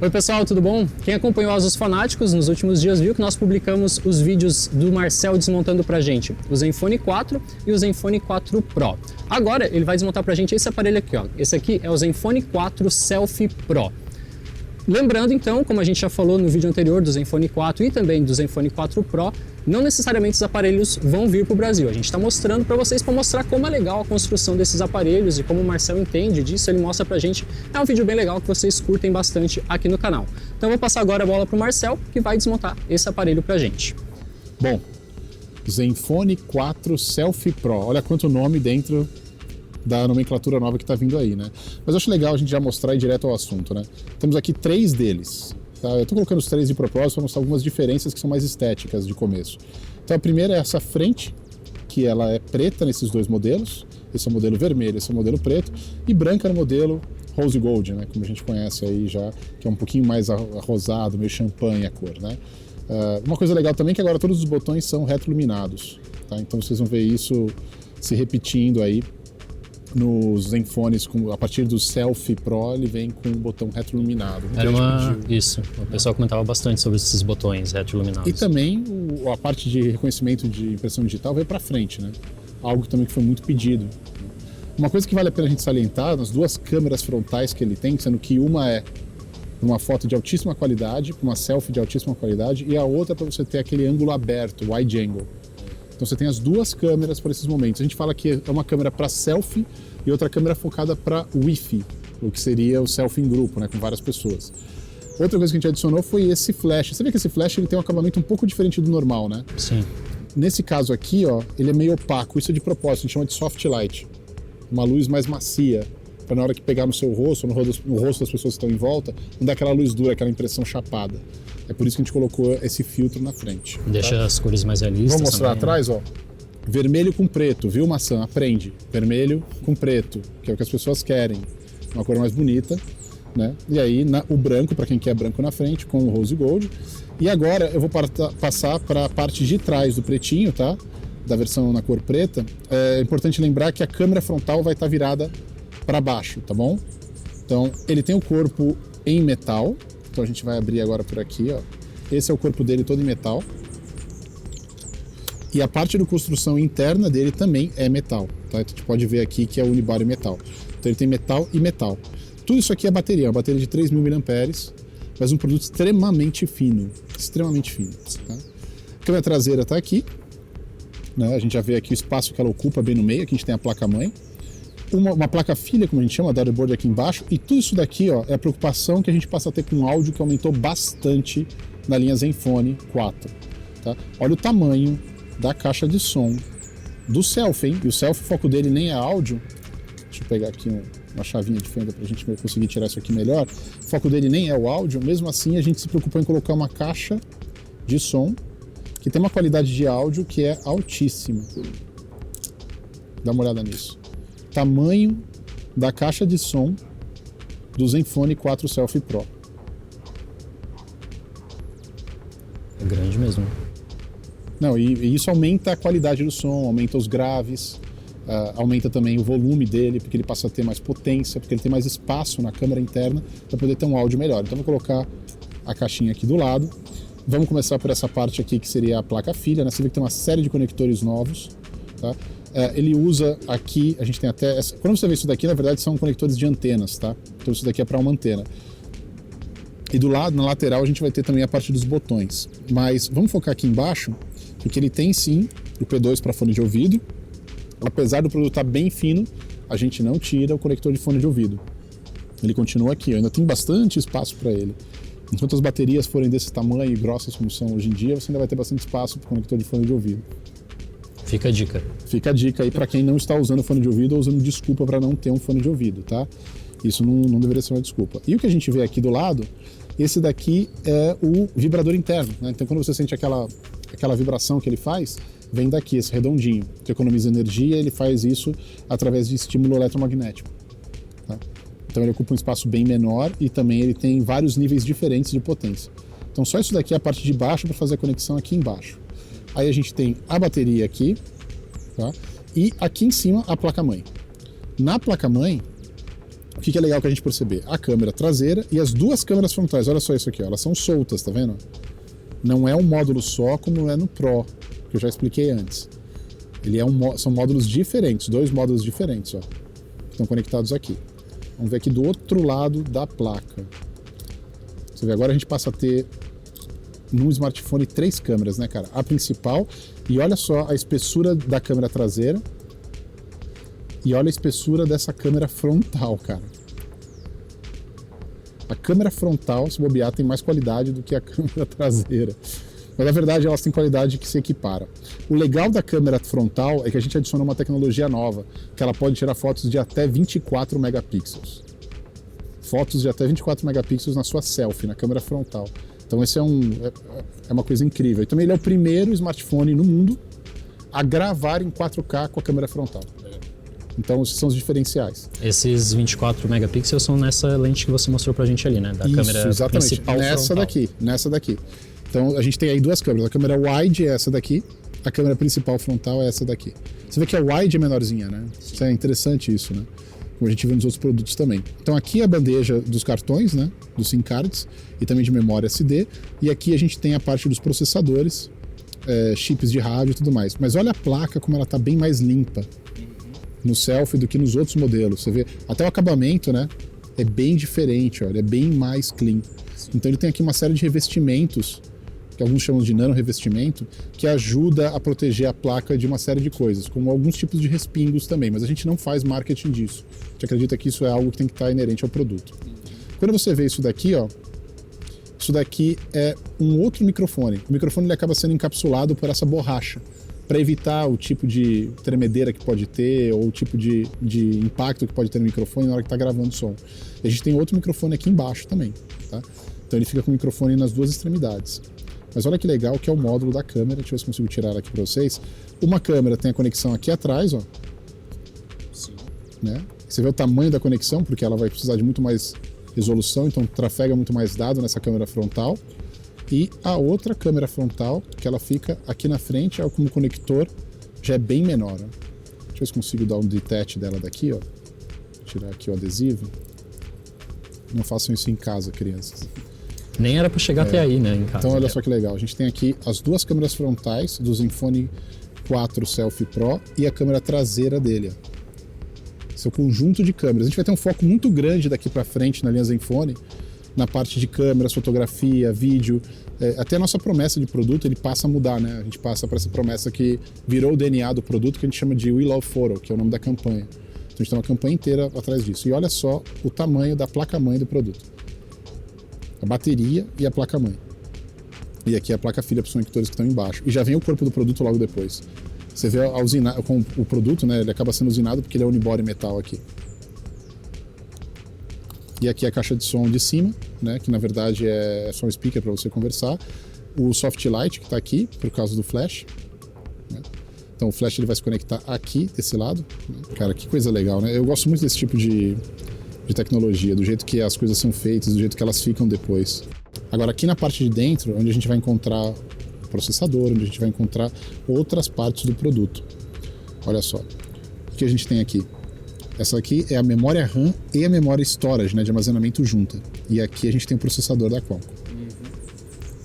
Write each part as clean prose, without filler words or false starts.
Oi pessoal, tudo bom? Quem acompanhou Asus Fanáticos nos últimos dias viu que nós publicamos os vídeos do Marcel desmontando pra gente o Zenfone 4 e o Zenfone 4 Pro. Agora ele vai desmontar pra gente esse aparelho aqui, ó. Esse aqui é o Zenfone 4 Selfie Pro. Lembrando então, como a gente já falou no vídeo anterior do Zenfone 4 e também do Zenfone 4 Pro, não necessariamente os aparelhos vão vir para o Brasil. A gente está mostrando para vocês para mostrar como é legal a construção desses aparelhos e como o Marcel entende disso, ele mostra pra gente. É um vídeo bem legal que vocês curtem bastante aqui no canal. Então eu vou passar agora a bola para o Marcel, que vai desmontar esse aparelho pra gente. Bom, Zenfone 4 Selfie Pro, olha quanto nome dentro da nomenclatura nova que está vindo aí, né? Mas eu acho legal a gente já mostrar e ir direto ao assunto, né? Temos aqui 3 deles, tá? Eu estou colocando os 3 de propósito para mostrar algumas diferenças que são mais estéticas de começo. Então a primeira é essa frente, que ela é preta nesses dois modelos. Esse é o modelo vermelho, esse é o modelo preto, e branca no modelo Rose Gold, né? Como a gente conhece aí já, que é um pouquinho mais arrosado, meio champanhe a cor, né? Uma coisa legal também é que agora todos os botões são retroiluminados, tá? Então vocês vão ver isso se repetindo aí nos Zenfones, a partir do Selfie Pro, ele vem com um botão retroiluminado. Isso, o pessoal comentava bastante sobre esses botões retroiluminados. E também a parte de reconhecimento de impressão digital veio para frente, né? Algo também que foi muito pedido. Uma coisa que vale a pena a gente salientar, nas duas câmeras frontais que ele tem, sendo que uma é uma foto de altíssima qualidade, uma selfie de altíssima qualidade, e a outra para você ter aquele ângulo aberto, wide angle. Então você tem as duas câmeras para esses momentos. A gente fala que é uma câmera para selfie e outra câmera focada para Wi-Fi, o que seria o selfie em grupo, né, com várias pessoas. Outra coisa que a gente adicionou foi esse flash. Você vê que esse flash ele tem um acabamento um pouco diferente do normal, né? Sim. Nesse caso aqui, ó, ele é meio opaco. Isso é de propósito, a gente chama de soft light. Uma luz mais macia, para na hora que pegar no seu rosto, no rosto das pessoas que estão em volta, não dá aquela luz dura, aquela impressão chapada. É por isso que a gente colocou esse filtro na frente. Deixa tá? as cores mais realistas. Vamos mostrar também, atrás, ó. Vermelho com preto, viu, maçã? Aprende. Vermelho com preto, que é o que as pessoas querem. Uma cor mais bonita, né? E aí o branco, para quem quer branco na frente, com o Rose Gold. E agora eu vou passar para a parte de trás do pretinho, tá? Da versão na cor preta. É importante lembrar que a câmera frontal vai estar virada para baixo, tá bom? Então, ele tem o corpo em metal. Então a gente vai abrir agora por aqui, ó. Esse é o corpo dele todo em metal. E a parte de construção interna dele também é metal, tá? Então a gente pode ver aqui que é unibody metal. Então ele tem metal e metal. Tudo isso aqui é bateria, uma bateria de 3.000 mAh, mas um produto extremamente fino, tá? A câmera traseira está aqui, né? A gente já vê aqui o espaço que ela ocupa bem no meio, aqui a gente tem a placa-mãe. Uma placa-filha, como a gente chama, a daughterboard aqui embaixo, e tudo isso daqui, ó, é a preocupação que a gente passa a ter com o áudio, que aumentou bastante na linha Zenfone 4. Tá? Olha o tamanho da caixa de som do Selfie, hein? E o Selfie, o foco dele nem é áudio. Deixa eu pegar aqui uma chavinha de fenda para a gente conseguir tirar isso aqui melhor. O foco dele nem é o áudio, mesmo assim a gente se preocupou em colocar uma caixa de som que tem uma qualidade de áudio que é altíssima. Dá uma olhada nisso. Tamanho da caixa de som do Zenfone 4 Selfie Pro. É grande mesmo. Não, e isso aumenta a qualidade do som, aumenta os graves, aumenta também o volume dele, porque ele passa a ter mais potência, porque ele tem mais espaço na câmera interna para poder ter um áudio melhor. Então vou colocar a caixinha aqui do lado. Vamos começar por essa parte aqui que seria a placa-filha, né? Você vê que tem uma série de conectores novos, tá? Ele usa aqui, a gente tem até... Quando você vê isso daqui, na verdade, são conectores de antenas, tá? Então isso daqui é para uma antena. E do lado, na lateral, a gente vai ter também a parte dos botões. Mas vamos focar aqui embaixo, porque ele tem sim o P2 para fone de ouvido. Apesar do produto estar bem fino, a gente não tira o conector de fone de ouvido. Ele continua aqui, ainda tem bastante espaço para ele. Enquanto as baterias forem desse tamanho e grossas como são hoje em dia, você ainda vai ter bastante espaço para o conector de fone de ouvido. Fica a dica. Fica a dica aí para quem não está usando fone de ouvido ou usando desculpa para não ter um fone de ouvido, tá? Isso não deveria ser uma desculpa. E o que a gente vê aqui do lado, esse daqui é o vibrador interno, né? Então quando você sente aquela vibração que ele faz, vem daqui, esse redondinho, que economiza energia, ele faz isso através de estímulo eletromagnético, tá? Então ele ocupa um espaço bem menor e também ele tem vários níveis diferentes de potência. Então só isso daqui é a parte de baixo para fazer a conexão aqui embaixo. Aí a gente tem a bateria aqui, tá? E aqui em cima a placa-mãe. Na placa-mãe, que é legal que a gente perceber? A câmera traseira e as duas câmeras frontais, olha só isso aqui, ó, elas são soltas, tá vendo? Não é um módulo só como é no Pro, que eu já expliquei antes. Ele são módulos diferentes, 2 módulos diferentes, ó, que estão conectados aqui. Vamos ver aqui do outro lado da placa. Você vê, agora a gente passa a ter num smartphone 3 câmeras, né, cara? A principal, e olha só a espessura da câmera traseira e olha a espessura dessa câmera frontal, cara. A câmera frontal, se bobear, tem mais qualidade do que a câmera traseira. Mas na verdade elas têm qualidade que se equipara. O legal da câmera frontal é que a gente adiciona uma tecnologia nova, que ela pode tirar fotos de até 24 megapixels. Fotos de até 24 megapixels na sua selfie, na câmera frontal. Então esse é uma coisa incrível. E também ele é o primeiro smartphone no mundo a gravar em 4K com a câmera frontal. Então esses são os diferenciais. Esses 24 megapixels são nessa lente que você mostrou pra gente ali, né? Da câmera exatamente. principal Nessa daqui. Então a gente tem aí 2 câmeras. A câmera wide é essa daqui, a câmera principal frontal é essa daqui. Você vê que a wide é menorzinha, né? Isso é interessante isso, né? Como a gente vê nos outros produtos também. Então aqui é a bandeja dos cartões, né? Dos SIM cards e também de memória SD. E aqui a gente tem a parte dos processadores, chips de rádio e tudo mais. Mas olha a placa como ela tá bem mais limpa no selfie do que nos outros modelos. Você vê, até o acabamento, né, é bem diferente, ó, ele é bem mais clean. Sim. Então ele tem aqui uma série de revestimentos, que alguns chamam de nano-revestimento, que ajuda a proteger a placa de uma série de coisas, como alguns tipos de respingos também, mas a gente não faz marketing disso. A gente acredita que isso é algo que tem que estar inerente ao produto. Quando você vê isso daqui, ó, isso daqui é um outro microfone. O microfone ele acaba sendo encapsulado por essa borracha, para evitar o tipo de tremedeira que pode ter ou o tipo de impacto que pode ter no microfone na hora que está gravando o som. E a gente tem outro microfone aqui embaixo também, tá? Então ele fica com o microfone nas 2 extremidades. Mas olha que legal que é o módulo da câmera, deixa eu ver se consigo tirar aqui para vocês. Uma câmera tem a conexão aqui atrás, ó. Sim. Né? Você vê o tamanho da conexão, porque ela vai precisar de muito mais resolução, então trafega muito mais dado nessa câmera frontal. E a outra câmera frontal, que ela fica aqui na frente, como conector, já é bem menor. Ó. Deixa eu ver se consigo dar um detach dela daqui, ó. Tirar aqui o adesivo. Não façam isso em casa, crianças. Nem era para chegar até aí, né, em casa. Então olha só que legal, a gente tem aqui as 2 câmeras frontais do Zenfone 4 Selfie Pro e a câmera traseira dele. Ó. Esse é o conjunto de câmeras. A gente vai ter um foco muito grande daqui para frente na linha Zenfone, na parte de câmeras, fotografia, vídeo, até a nossa promessa de produto ele passa a mudar, né? A gente passa para essa promessa que virou o DNA do produto, que a gente chama de We Love Photo, que é o nome da campanha. Então a gente tem uma campanha inteira atrás disso. E olha só o tamanho da placa-mãe do produto. A bateria e a placa-mãe. E aqui a placa-filha para os conectores que estão embaixo. E já vem o corpo do produto logo depois. Você vê com o produto, né? Ele acaba sendo usinado porque ele é unibody metal aqui. E aqui a caixa de som de cima, né, que na verdade é só um speaker para você conversar. O soft light que está aqui, por causa do flash. Né? Então o flash ele vai se conectar aqui, desse lado. Cara, que coisa legal, né? Eu gosto muito desse tipo de tecnologia, do jeito que as coisas são feitas, do jeito que elas ficam depois. Agora aqui na parte de dentro, onde a gente vai encontrar o processador, onde a gente vai encontrar outras partes do produto. Olha só, o que a gente tem aqui? Essa aqui é a memória RAM e a memória storage, né, de armazenamento junta. E aqui a gente tem o processador da Qualcomm.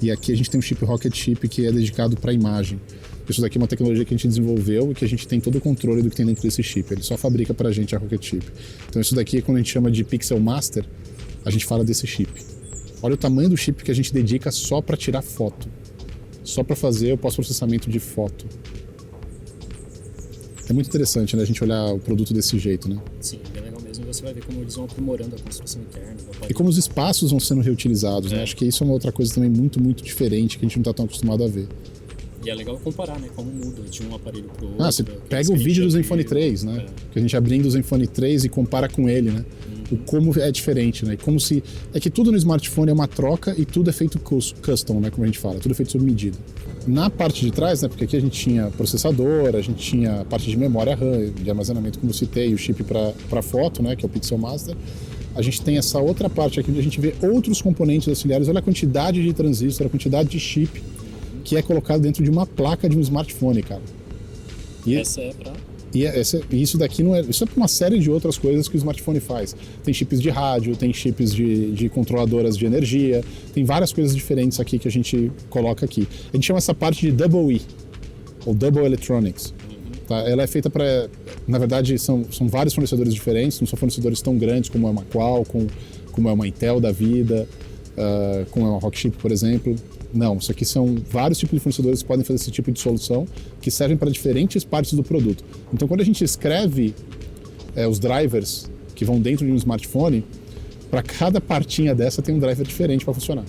E aqui a gente tem um chip Rocket Chip que é dedicado para imagem. Isso daqui é uma tecnologia que a gente desenvolveu e que a gente tem todo o controle do que tem dentro desse chip. Ele só fabrica pra gente a Rocket Chip. Então isso daqui, quando a gente chama de Pixel Master, a gente fala desse chip. Olha o tamanho do chip que a gente dedica só para tirar foto. Só para fazer o pós-processamento de foto. É muito interessante, né, a gente olhar o produto desse jeito, né? Sim, é legal mesmo. Você vai ver como eles vão aprimorando a construção interna. E como os espaços vão sendo reutilizados, né? Acho que isso é uma outra coisa também muito, muito diferente que a gente não está tão acostumado a ver. E é legal comparar, né, como muda de um aparelho pro outro. Você pega o vídeo do Zenfone 3, né? Que a gente abrindo o Zenfone 3 e compara com ele, né? O como é diferente, né? E como se... É que tudo no smartphone é uma troca e tudo é feito custom, né? Como a gente fala, tudo é feito sob medida. Na parte de trás, né? Porque aqui a gente tinha processador, a gente tinha a parte de memória RAM, de armazenamento, como eu citei, o chip para foto, né? Que é o Pixel Master. A gente tem essa outra parte aqui onde a gente vê outros componentes auxiliares. Olha a quantidade de transistor, a quantidade de chip que é colocado dentro de uma placa de um smartphone, cara. E essa é E isso daqui não é... Isso é uma série de outras coisas que o smartphone faz. Tem chips de rádio, tem chips de controladoras de energia, tem várias coisas diferentes aqui que a gente coloca aqui. A gente chama essa parte de Double E, ou Double Electronics. Tá? Ela é feita para... Na verdade, são vários fornecedores diferentes, não são fornecedores tão grandes como é uma Qualcomm, como é uma Intel da vida, como é uma Rockchip, por exemplo. Não, isso aqui são vários tipos de fornecedores que podem fazer esse tipo de solução, que servem para diferentes partes do produto. Então, quando a gente escreve os drivers que vão dentro de um smartphone, para cada partinha dessa tem um driver diferente para funcionar.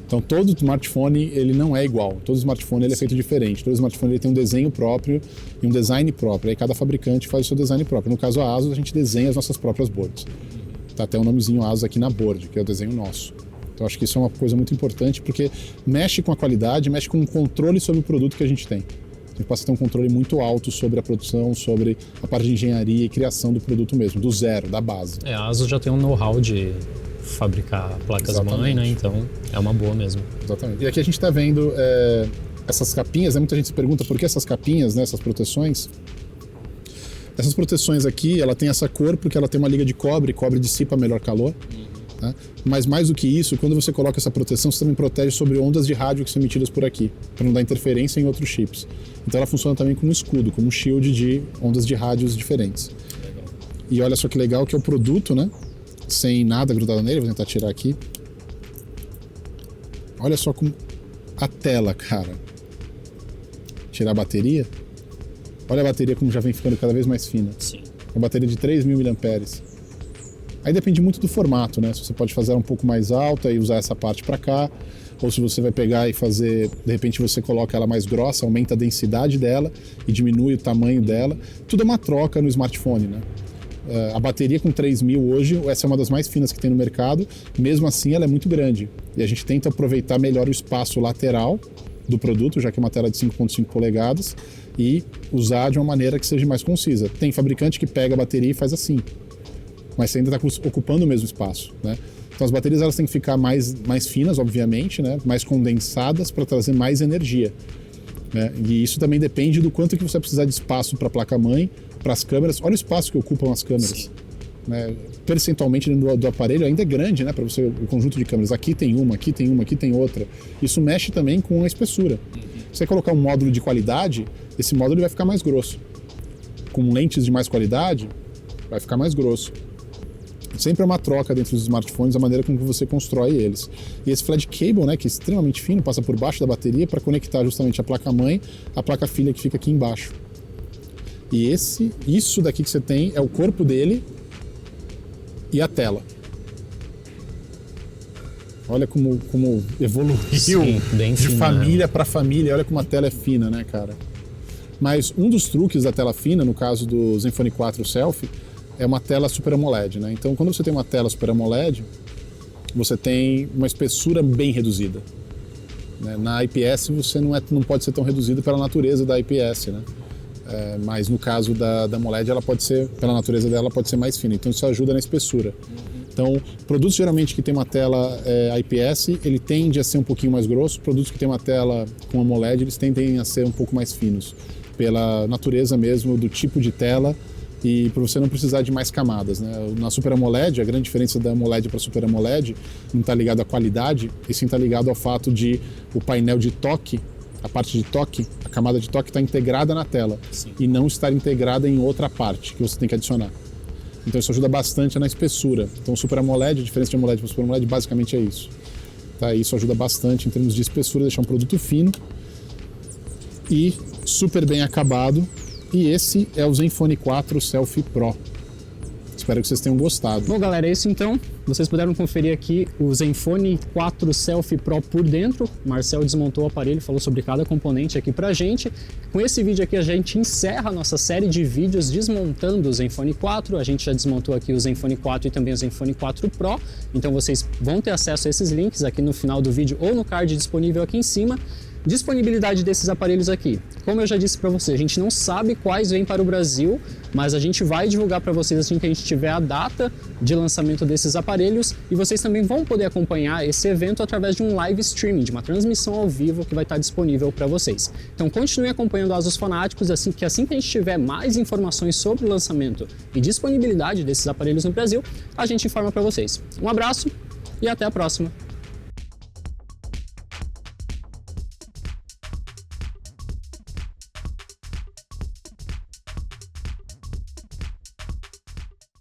Então, todo smartphone ele não é igual, todo smartphone ele é feito diferente, todo smartphone ele tem um desenho próprio e um design próprio, aí cada fabricante faz o seu design próprio. No caso a ASUS, a gente desenha as nossas próprias boards. Tá até o nomezinho ASUS aqui na board, que é o desenho nosso. Então, acho que isso é uma coisa muito importante, porque mexe com a qualidade, mexe com o controle sobre o produto que a gente tem. A gente passa a ter um controle muito alto sobre a produção, sobre a parte de engenharia e criação do produto mesmo, do zero, da base. A ASUS já tem um know-how de fabricar placas-mãe, né? Então, é uma boa mesmo. Exatamente. E aqui a gente está vendo essas capinhas, né? Muita gente se pergunta por que essas capinhas, né? Essas proteções. Essas proteções aqui, ela tem essa cor porque ela tem uma liga de cobre dissipa melhor calor. Tá? Mas mais do que isso, quando você coloca essa proteção, você também protege sobre ondas de rádio que são emitidas por aqui, para não dar interferência em outros chips. Então ela funciona também como um escudo, como um shield de ondas de rádios diferentes. Legal. E olha só que legal que é o produto, né? Sem nada grudado nele, vou tentar tirar aqui. Olha só como a tela, cara. Tirar a bateria. Olha a bateria como já vem ficando cada vez mais fina. Sim. Uma bateria de 3.000 mAh. Aí depende muito do formato, né? Se você pode fazer ela um pouco mais alta e usar essa parte para cá, ou se você vai pegar e fazer, de repente você coloca ela mais grossa, aumenta a densidade dela e diminui o tamanho dela. Tudo é uma troca no smartphone, né? A bateria com 3.000 hoje, essa é uma das mais finas que tem no mercado, mesmo assim ela é muito grande. E a gente tenta aproveitar melhor o espaço lateral do produto, já que é uma tela de 5.5 polegadas, e usar de uma maneira que seja mais concisa. Tem fabricante que pega a bateria e faz assim, mas você ainda está ocupando o mesmo espaço, né? Então as baterias elas têm que ficar mais finas, obviamente, né? Mais condensadas para trazer mais energia, né? E isso também depende do quanto que você vai precisar de espaço para a placa-mãe, para as câmeras. Olha o espaço que ocupam as câmeras, né? Percentualmente do aparelho ainda é grande, né? Para você o conjunto de câmeras. Aqui tem uma, aqui tem uma, aqui tem outra. Isso mexe também com a espessura. Se você colocar um módulo de qualidade, esse módulo vai ficar mais grosso. Com lentes de mais qualidade, vai ficar mais grosso. Sempre é uma troca dentro dos smartphones, a maneira como você constrói eles. E esse flat cable, né, que é extremamente fino, passa por baixo da bateria para conectar justamente a placa-mãe à placa-filha que fica aqui embaixo. E isso daqui que você tem é o corpo dele e a tela. Olha como evoluiu. Sim, bem de fina, família para família. Olha como a tela é fina, né, cara? Mas um dos truques da tela fina, no caso do Zenfone 4 Selfie, é uma tela Super AMOLED, né? Então, quando você tem uma tela Super AMOLED, você tem uma espessura bem reduzida, né? Na IPS você não pode ser tão reduzido pela natureza da IPS, né? Mas no caso da AMOLED, ela pode ser, pela natureza dela, pode ser mais fina. Então, isso ajuda na espessura. Então, produtos geralmente que tem uma tela IPS, ele tende a ser um pouquinho mais grosso. Produtos que tem uma tela com AMOLED, eles tendem a ser um pouco mais finos, pela natureza mesmo do tipo de tela e para você não precisar de mais camadas, né? Na Super AMOLED, a grande diferença da AMOLED para Super AMOLED não está ligado à qualidade, e sim está ligado ao fato de o painel de toque, a parte de toque, a camada de toque está integrada na tela. Sim. E não estar integrada em outra parte que você tem que adicionar. Então isso ajuda bastante na espessura. Então o Super AMOLED, a diferença de AMOLED para Super AMOLED basicamente é isso. Tá? Isso ajuda bastante em termos de espessura, deixar um produto fino e super bem acabado. E esse é o Zenfone 4 Selfie Pro. Espero que vocês tenham gostado. Bom, galera, é isso então. Vocês puderam conferir aqui o Zenfone 4 Selfie Pro por dentro. O Marcel desmontou o aparelho, falou sobre cada componente aqui pra gente. Com esse vídeo aqui a gente encerra a nossa série de vídeos desmontando o Zenfone 4. A gente já desmontou aqui o Zenfone 4 e também o Zenfone 4 Pro. Então vocês vão ter acesso a esses links aqui no final do vídeo ou no card disponível aqui em cima. Disponibilidade desses aparelhos aqui. Como eu já disse para você, a gente não sabe quais vêm para o Brasil, mas a gente vai divulgar para vocês assim que a gente tiver a data de lançamento desses aparelhos, e vocês também vão poder acompanhar esse evento através de um live streaming, de uma transmissão ao vivo que vai estar disponível para vocês. Então continue acompanhando Asus Fanáticos, assim que a gente tiver mais informações sobre o lançamento e disponibilidade desses aparelhos no Brasil, a gente informa para vocês. Um abraço e até a próxima!